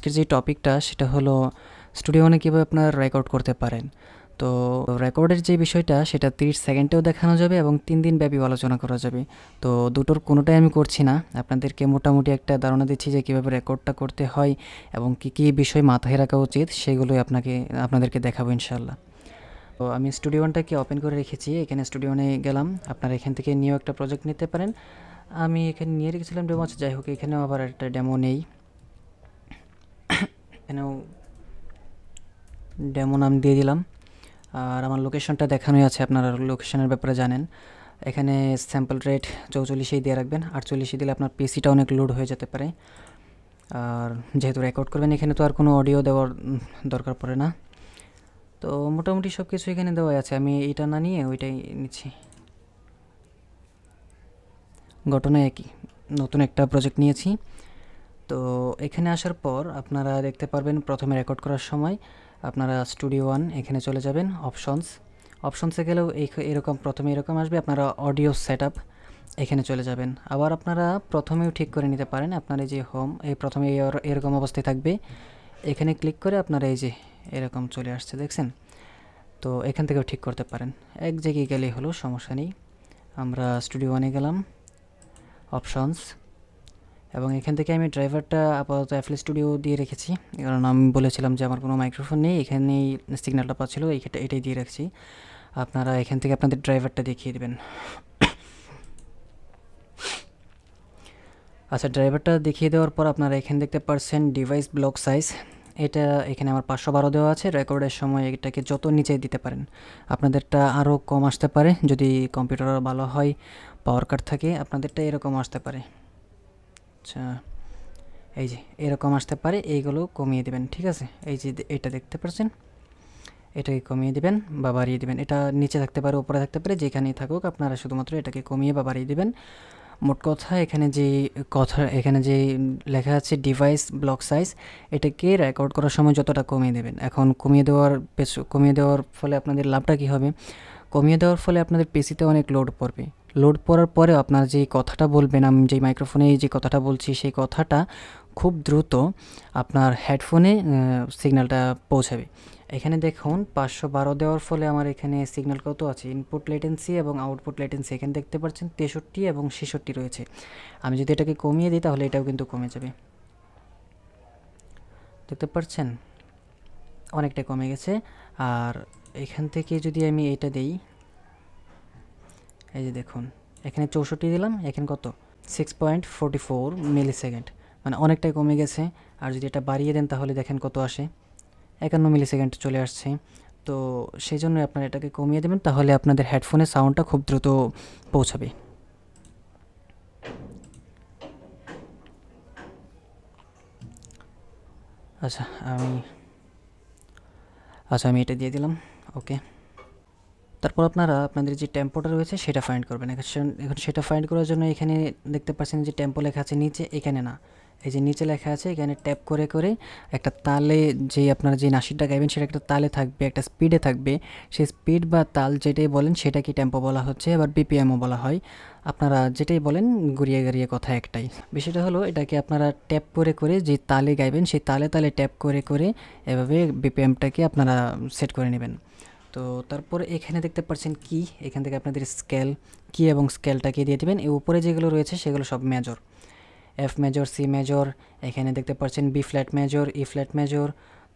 আজকের যে টপিকটা সেটা হলো স্টুডিও ওয়ানে কীভাবে আপনার রেকর্ড করতে পারেন। তো রেকর্ডের যে বিষয়টা সেটা 30 সেকেন্ডেও দেখানো যাবে এবং 3 দিন ব্যাপী আলোচনা করা যাবে। তো দুটোর কোনোটাই আমি করছি না, আপনাদেরকে মোটামুটি একটা ধারণা দিচ্ছি যে কীভাবে রেকর্ডটা করতে হয় এবং কী কী বিষয় মাথায় রাখা উচিত সেগুলোই আপনাদেরকে দেখাবো ইনশাল্লাহ। তো আমি স্টুডিও ওয়ানটাকে ওপেন করে রেখেছি, এখানে স্টুডিও ওয়ানে গেলাম। আপনারা এখান থেকে নিয়েও একটা প্রজেক্ট নিতে পারেন। আমি এখানে নিয়ে রেখেছিলাম ডেমো, যাই হোক এখানেও আবার একটা ডেমো নেই, এখানেও ডেমো নাম দিয়ে দিলাম। আর আমার লোকেশনটা দেখানোই আছে, আপনারা লোকেশনের ব্যাপারে জানেন। এখানে স্যাম্পল রেট 44-এই দিয়ে রাখবেন, 48 দিলে আপনার পিসিটা অনেক লোড হয়ে যেতে পারে। আর যেহেতু রেকর্ড করবেন এখানে তো আর কোনো অডিও দেওয়ার দরকার পড়ে না। তো মোটামুটি সব কিছু এখানে দেওয়া আছে, আমি এইটা না নিয়ে ওইটাই নিচ্ছি। ঘটনা একই, নতুন একটা প্রজেক্ট নিয়েছি। তো এখানে আসার পর আপনারা দেখতে পারবেন প্রথমে রেকর্ড করার সময় আপনারা স্টুডিও ওয়ান এখানে চলে যাবেন, অপশনসে গেলেও এরকম প্রথমে এরকম আসবে, আপনারা অডিও সেট আপ এখানে চলে যাবেন। আবার আপনারা প্রথমেও ঠিক করে নিতে পারেন, আপনার এই যে হোম, এই প্রথমে এরকম অবস্থায় থাকবে, এখানে ক্লিক করে আপনারা এই যে এরকম চলে আসছে দেখছেন। তো এখান থেকেও ঠিক করতে পারেন, এক জায়গায় গেলেই হলো, সমস্যা নেই। আমরা স্টুডিও ওয়ানে গেলাম, অপশনস, এবং এখান থেকে আমি ড্রাইভারটা আপাতত এফএল স্টুডিও দিয়ে রেখেছি, কারণ আমি বলেছিলাম যে আমার কোনো মাইক্রোফোন নেই, এখানেই সিগন্যালটা পাচ্ছিল, এটাই দিয়ে রাখছি। আপনারা এখান থেকে আপনাদের ড্রাইভারটা দেখিয়ে দেবেন। আচ্ছা, ড্রাইভারটা দেখিয়ে দেওয়ার পর আপনারা এখানে দেখতে পাচ্ছেন ডিভাইস ব্লক সাইজ, এটা এখানে আমার 512 দেওয়া আছে। রেকর্ডের সময় এটাকে যত নিচে দিতে পারেন, আপনাদেরটা আরও কম আসতে পারে, যদি কম্পিউটার ভালো হয়, পাওয়ার কার্ড থাকে, আপনাদেরটা এরকম আসতে পারে। আচ্ছা, এই যে এরকম আসতে পারে, এইগুলো কমিয়ে দেবেন, ঠিক আছে। এই যে এটা দেখতে পাচ্ছেন, এটাকে কমিয়ে দিবেন বা বাড়িয়ে দিবেন, এটা নিচে থাকতে পারে উপরে থাকতে পারে, যেখানেই থাকুক আপনারা শুধুমাত্র এটাকে কমিয়ে বা বাড়িয়ে দিবেন। মোট কথা এখানে যে লেখা আছে ডিভাইস ব্লক সাইজ, এটাকে রেকর্ড করার সময় যতটা কমিয়ে দেবেন। এখন কমিয়ে দেওয়ার ফলে আপনাদের লাভটা কী হবে? কমিয়ে দেওয়ার ফলে আপনাদের পিসিতে অনেক লোড পড়বে। লোড পড়ার পরেও আপনার যেই কথাটা বলবেন, আমি যেই মাইক্রোফোনে যে কথাটা বলছি সেই কথাটা খুব দ্রুত আপনার হেডফোনে সিগন্যালটা পৌঁছাবে। এখানে দেখুন 512 দেওয়ার ফলে আমার এখানে সিগন্যাল কত আছে, ইনপুট লেটেন্সি এবং আউটপুট লেটেন্সি এখানে দেখতে পাচ্ছেন 63 এবং 66 রয়েছে। আমি যদি এটাকে কমিয়ে দিই তাহলে এটাও কিন্তু কমে যাবে, দেখতে পাচ্ছেন অনেকটা কমে গেছে। আর এখান থেকে যদি আমি এটা দেই, এই যে দেখুন এখানে 64 দিলাম, এখানে কত 6.44 মিলি সেকেন্ড, মানে অনেকটাই কমে গেছে। আর যদি এটা বাড়িয়ে দেন তাহলে দেখেন কত আসে, 51 মিলি সেকেন্ড চলে আসছে। তো সেই জন্য আপনারা এটাকে কমিয়ে দেবেন, তাহলে আপনাদের হেডফোনের সাউন্ডটা খুব দ্রুত পৌঁছাবে। আচ্ছা আমি আমি এটা দিয়ে দিলাম, ওকে। তারপর আপনারা আপনাদের যে টেম্পোটা রয়েছে সেটা ফাইন্ড করবেন। এখন সেটা ফাইন্ড করার জন্য এখানে দেখতে পাচ্ছেন যে টেম্পো লেখা আছে নিচে, এখানে না, এই যে নিচে লেখা আছে, এখানে ট্যাপ করে করে একটা তালে, যে আপনারা যে নাসিরটা গাইবেন সেটা একটা তালে থাকবে, একটা স্পিডে থাকবে। সেই স্পিড বা তাল যেটাই বলেন সেটাকে টেম্পো বলা হচ্ছে, আবার বিপিএমও বলা হয়। আপনারা যেটাই বলেন, ঘুরিয়ে ঘুরিয়ে কথা একটাই। বিষয়টা হলো এটাকে আপনারা ট্যাপ করে করে যে তালে গাইবেন সেই তালে তালে ট্যাপ করে করে এভাবে বিপিএমটাকে আপনারা সেট করে নেবেন। তো তারপরে এখানে দেখতে পাচ্ছেন কি, এখান থেকে আপনাদের স্কেল কি এবং স্কেলটাকে দিয়ে দেবেন। এই উপরে যেগুলো রয়েছে সেগুলো সব major, F major, C major, এখানে দেখতে পাচ্ছেন B flat major, E flat major,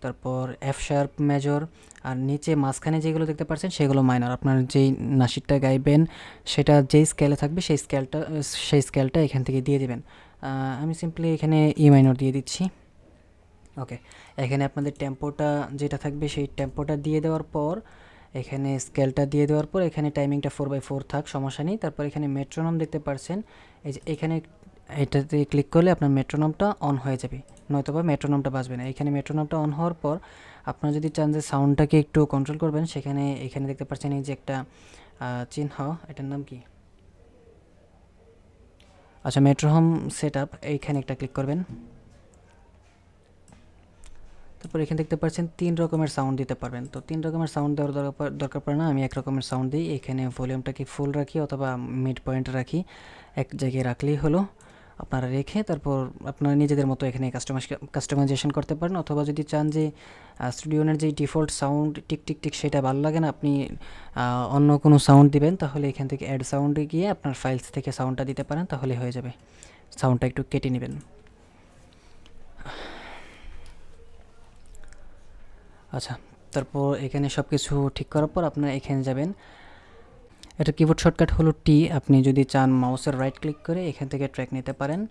তারপর এফ শার্প মেজর। আর নিচে মাঝখানে যেগুলো দেখতে পাচ্ছেন সেগুলো মাইনর। আপনার যেই নাসিরটা গাইবেন সেটা যেই স্কেলে থাকবে সেই স্কেলটা এখান থেকে দিয়ে দেবেন। আমি সিম্পলি এখানে ই মাইনর দিয়ে দিচ্ছি, ওকে। এখানে আপনাদের টেম্পোটা যেটা থাকবে সেই টেম্পোটা দিয়ে দেওয়ার পর, এখানে স্কেলটা দিয়ে দেওয়ার পর এখানে টাইমিংটা 4/4 থাক, সমস্যা নেই। তারপর এখানে মেট্রোনম দেখতে পাচ্ছেন, এই যে এখানে এটাতে ক্লিক করলে আপনার মেট্রোনমটা অন হয়ে যাবে, নয়তোবা মেট্রোনমটা বাজবে না। এখানে মেট্রোনমটা অন হওয়ার পর আপনারা যদি চান যে সাউন্ডটাকে একটু কন্ট্রোল করবেন, এখানে দেখতে পাচ্ছেন এই যে একটা চিহ্ন, এটার নাম কি, আচ্ছা মেট্রোহোম সেট আপ, এইখানে একটা ক্লিক করবেন। তারপর এখানে দেখতে পাচ্ছেন 3 রকমের সাউন্ড দিতে পারবেন। তো 3 রকমের সাউন্ড দেওয়ার দরকার পড়ে না, আমি এক রকমের সাউন্ড দিই। এখানে ভলিউমটাকে ফুল রাখি অথবা মিড পয়েন্ট রাখি, এক জায়গায় রাখলেই হলো। আপনারা রেখে তারপর আপনারা নিজেদের মতো এখানে কাস্টমাইজেশন করতে পারেন, অথবা যদি চান যে স্টুডিওনের যে default sound tick tick tick সেটা ভালো লাগে না, আপনি অন্য কোনো সাউন্ড দিবেন, তাহলে এখান থেকে অ্যাড সাউন্ডে গিয়ে আপনার ফাইলস থেকে সাউন্ডটা দিতে পারেন, তাহলে হয়ে যাবে। সাউন্ডটা একটু কেটে নেবেন। আচ্ছা, তারপর এখানে সব কিছু ঠিক করার পর আপনারা এখানে যাবেন। এটা কিবোর্ড শর্টকাট হলো টি। আপনি যদি চান মাউসের রাইট ক্লিক করে এখান থেকে ট্র্যাক নিতে পারেন।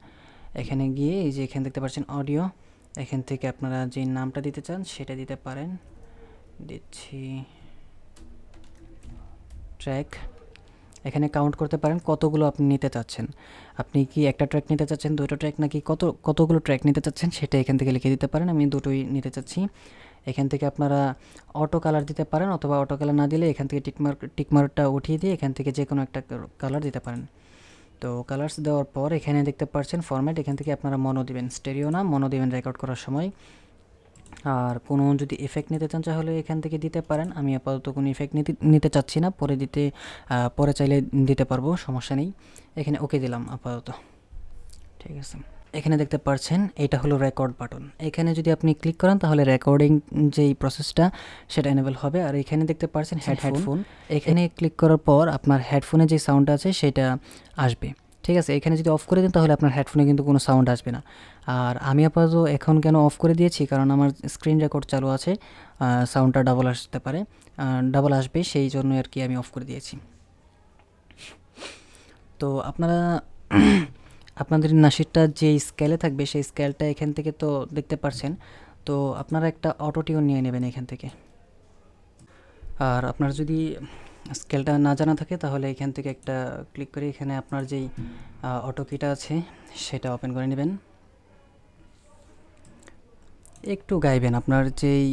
এখানে গিয়ে এই যে এখানে দেখতে পাচ্ছেন অডিও, এখান থেকে আপনারা যে নামটা দিতে চান সেটা দিতে পারেন। দিচ্ছি ট্র্যাক। এখানে কাউন্ট করতে পারেন কতগুলো আপনি নিতে চাচ্ছেন। আপনি কি একটা ট্র্যাক নিতে চাচ্ছেন, দুটো ট্র্যাক, নাকি কতগুলো ট্র্যাক নিতে চাচ্ছেন সেটা এখান থেকে লিখে দিতে পারেন। আমি দুটোই নিতে চাচ্ছি। এখান থেকে আপনারা অটো কালার দিতে পারেন, অথবা অটো কালার না দিলে এখান থেকে টিকমার্কটা উঠিয়ে দিয়ে এখান থেকে যে কোনো একটা কালার দিতে পারেন। তো কালার্স দেওয়ার পর এখানে দেখতে পাচ্ছেন ফরম্যাট, এখান থেকে আপনারা মনো দিবেন, স্টেরিও না মনো দিবেন রেকর্ড করার সময়। আর কোনো যদি ইফেক্ট নিতে চান তাহলে এখান থেকে দিতে পারেন। আমি আপাতত কোনো ইফেক্ট নিতে চাচ্ছি না, পরে চাইলে দিতে পারবো, সমস্যা নেই। এখানে ওকে দিলাম আপাতত, ঠিক আছে। এখানে দেখতে পাচ্ছেন এটা হলো রেকর্ড বাটন। এখানে যদি আপনি ক্লিক করেন তাহলে রেকর্ডিং যেই প্রসেসটা সেটা এনেবল হবে। আর এখানে দেখতে পাচ্ছেন হেডফোন, এখানে ক্লিক করার পর আপনার হেডফোনে যে সাউন্ডটা আছে সেটা আসবে, ঠিক আছে। এখানে যদি অফ করে দেন তাহলে আপনার হেডফোনে কিন্তু কোনো সাউন্ড আসবে না। আর আমি আপাতত এখন কেন অফ করে দিয়েছি, কারণ আমার স্ক্রিন রেকর্ড চালু আছে, সাউন্ডটা ডাবল আসতে পারে, ডাবল আসবে, সেই জন্য আর কি আমি অফ করে দিয়েছি। তো আপনারা আপনাদের নাসিরটা যে স্কেলে থাকবে সেই স্কেলটা এখান থেকে তো দেখতে পাচ্ছেন। তো আপনারা একটা অটো টিউন নিয়ে নেবেন এখান থেকে। আর আপনার যদি স্কেলটা না জানা থাকে তাহলে এখান থেকে একটা ক্লিক করে এখানে আপনার যেই অটো কিটা আছে সেটা ওপেন করে নেবেন। একটু গাইবেন, আপনার যেই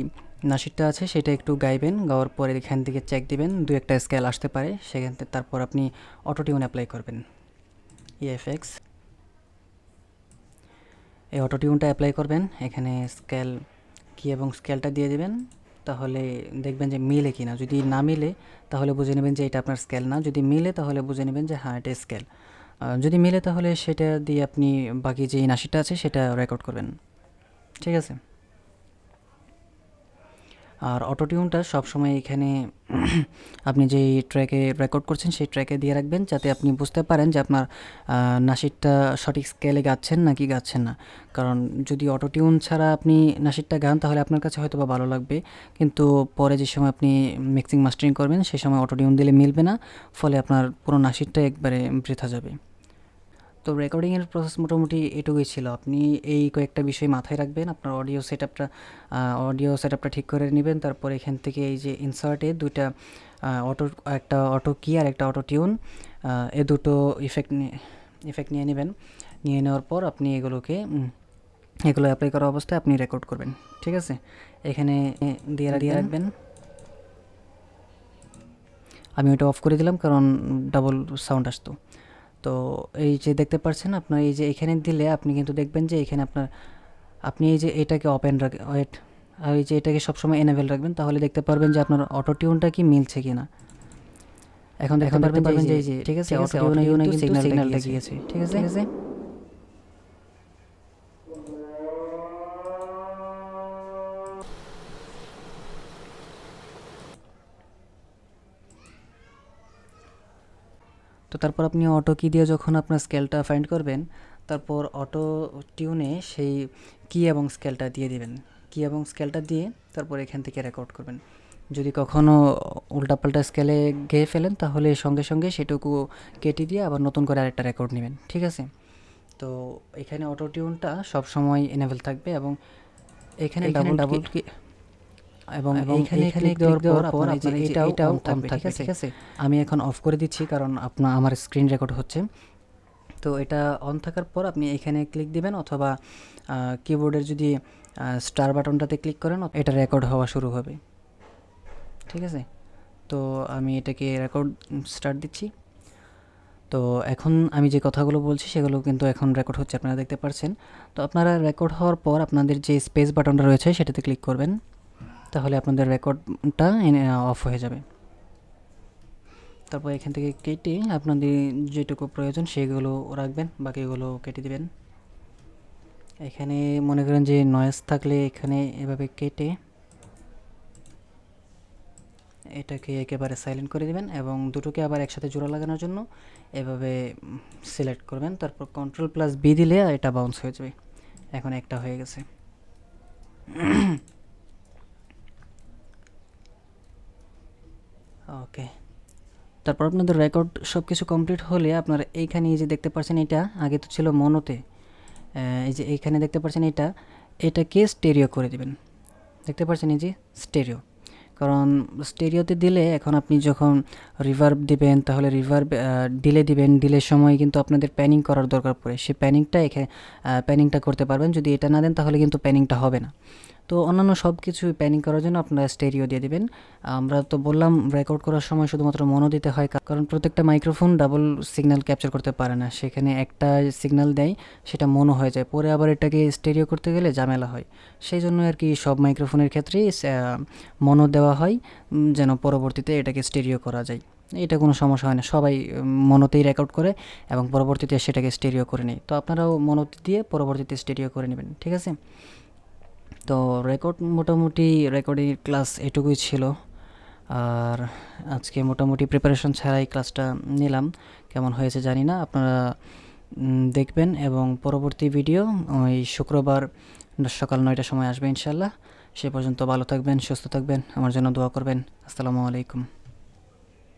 নাসিরটা আছে সেটা একটু গাইবেন, গাওয়ার পরে এখান থেকে চেক দিবেন, দু একটা স্কেল আসতে পারে সেখান থেকে, তারপর আপনি অটো টিউন অ্যাপ্লাই করবেন। ইএফএক্স, এই অটো টিউনটা অ্যাপ্লাই করবেন, এখানে স্কেল কি এবং স্কেলটা দিয়ে দেবেন, তাহলে দেখবেন যে মিলে কি না। যদি না মিলে তাহলে বুঝে নেবেন যে এটা আপনার স্কেল না, যদি মিলে তাহলে বুঝে নেবেন যে হ্যাঁ এটা স্কেল। যদি মিলে তাহলে সেটা দিয়ে আপনি বাকি যে নাসিটা আছে সেটা রেকর্ড করবেন, ঠিক আছে। আর অটো টিউনটা সবসময় এখানে আপনি যেই ট্র্যাকে রেকর্ড করছেন সেই ট্র্যাকে দিয়ে রাখবেন, যাতে আপনি বুঝতে পারেন যে আপনার নাসিরটা সঠিক স্কেলে গাচ্ছেন নাকি গাচ্ছেন না। কারণ যদি অটো টিউন ছাড়া আপনি নাসিরটা গান তাহলে আপনার কাছে হয়তো বা ভালো লাগবে, কিন্তু পরে যে সময় আপনি মিক্সিং মাস্টারিং করবেন সেই সময় অটো টিউন দিলে মিলবে না, ফলে আপনার পুরো নাসিরটা একবারে বৃথা যাবে। তো রেকর্ডিংয়ের প্রসেস মোটামুটি এটুকুই ছিল। আপনি এই কয়েকটা বিষয় মাথায় রাখবেন, আপনার অডিও সেটআপটা ঠিক করে নেবেন। তারপর এখান থেকে এই যে ইনসার্টে দুইটা একটা অটো কি আর একটা অটো টিউন, এ দুটো ইফেক্ট নিয়ে নেবেন। নিয়ে নেওয়ার পর আপনি এগুলো অ্যাপ্লাই করা অবস্থায় আপনি রেকর্ড করবেন, ঠিক আছে। এখানে দিয়ে রাখবেন। আমি ওটা অফ করে দিলাম কারণ ডাবল সাউন্ড আসতো। তো এই যে দেখতে পাচ্ছেন আপনার এই যে এখানে দিলে আপনি কিন্তু দেখবেন যে এখানে আপনি এই যে এটাকে ওপেন ওয়েট, আর এই যে এটাকে সবসময় এনেবেল রাখবেন, তাহলে দেখতে পারবেন যে আপনার অটো টিউনটা কি মিলছে কিনা। এখন দেখতে পারবেন যে এই যে ঠিক আছে অটো টিউনে কিন্তু সিগন্যালটা গিয়েছে, ঠিক আছে। তো তারপর আপনি অটো কি দিয়ে যখন আপনার স্কেলটা ফাইন্ড করবেন, তারপর অটো টিউনে সেই কি এবং স্কেলটা দিয়ে দিবেন। কি এবং স্কেলটা দিয়ে তারপর এখান থেকে রেকর্ড করবেন। যদি কখনও উল্টাপাল্টা স্কেলে গেয়ে ফেলেন তাহলে সঙ্গে সঙ্গে সেটুকু কেটে দিয়ে আবার নতুন করে আরেকটা রেকর্ড নেবেন, ঠিক আছে। তো এখানে অটো টিউনটা সবসময় এনেবল থাকবে, এবং এখানে ডাবল কি এবং এইখানে ক্লিক দেওয়ার পর আপনার এটাও থাকবে, ঠিক আছে। আমি এখন অফ করে দিচ্ছি কারণ আমার স্ক্রিন রেকর্ড হচ্ছে। তো এটা অন থাকার পর আপনি এখানে ক্লিক দিবেন, অথবা কিবোর্ডের যদি স্টার বাটনটাতে ক্লিক করেন এটা রেকর্ড হওয়া শুরু হবে, ঠিক আছে। তো আমি এটাকে রেকর্ড স্টার্ট দিচ্ছি। তো এখন আমি যে কথাগুলো বলছি সেগুলো কিন্তু এখন রেকর্ড হচ্ছে, আপনারা দেখতে পাচ্ছেন। তো আপনারা রেকর্ড হওয়ার পর আপনাদের যে স্পেস বাটনটা রয়েছে সেটাতে ক্লিক করবেন, তাহলে আপনাদের রেকর্ডটা অফ হয়ে যাবে। তারপর এখান থেকে কেটে আপনাদের যেটুকু প্রয়োজন সেগুলো রাখবেন, বাকিগুলো কেটে দিবেন। এখানে মনে করেন যে নয়েজ থাকলে এখানে এভাবে কেটে এটাকে একেবারে সাইলেন্ট করে দিবেন এবং দুটোকে আবার একসাথে জোড়া লাগানোর জন্য এভাবে সিলেক্ট করবেন। তারপর Ctrl+B দিলে এটা বাউন্স হয়ে যাবে। এখন একটা হয়ে গেছে। ওকে, তারপর আপনাদের রেকর্ড সব কিছু কমপ্লিট হলে আপনারা এইখানে এই যে দেখতে পাচ্ছেন, এটা আগে তো ছিল মনোতে, এই যে এইখানে দেখতে পাচ্ছেন এটাকে স্টেরিও করে দিবেন। দেখতে পাচ্ছেন এই যে স্টেরিও, কারণ স্টেরিওতে দিলে এখন আপনি যখন রিভার্ব দিবেন তাহলে রিভার্ব ডিলে দিবেন, ডিলের সময় কিন্তু আপনাদের প্যানিং করার দরকার পড়ে, সেই প্যানিংটা করতে পারবেন। যদি এটা না দেন তাহলে কিন্তু প্যানিংটা হবে না। তো অন্যান্য সব কিছু প্যানিং করার জন্য আপনারা স্টেরিও দিয়ে দিবেন। আমরা তো বললাম রেকর্ড করার সময় শুধুমাত্র মনো দিতে হয়, কারণ প্রত্যেকটা মাইক্রোফোন ডাবল সিগন্যাল ক্যাপচার করতে পারে না, সেখানে একটা সিগন্যাল দেয় সেটা মনো হয়ে যায়, পরে আবার এটাকে স্টেরিও করতে গেলে ঝামেলা হয়। সেই জন্য আর কি সব মাইক্রোফোনের ক্ষেত্রেই মনো দেওয়া হয়, যেন পরবর্তীতে এটাকে স্টেরিও করা যায়। এটা কোনো সমস্যা হয় না, সবাই মনোতেই রেকর্ড করে এবং পরবর্তীতে সেটাকে স্টেরিও করে নেয়। তো আপনারাও মনোতে দিয়ে পরবর্তীতে স্টেরিও করে নেবেন, ঠিক আছে? তো মোটামুটি রেকর্ডিং ক্লাস এটুকুই ছিল। আর আজকে মোটামুটি প্রিপারেশন ছাড়াই ক্লাসটা নিলাম, কেমন হয়েছে জানি না। আপনারা দেখবেন এবং পরবর্তী ভিডিও ওই শুক্রবার সকাল 9টার সময় আসবে ইনশাল্লাহ। সে পর্যন্ত ভালো থাকবেন, সুস্থ থাকবেন, আমার জন্য দোয়া করবেন। আসসালামু আলাইকুম।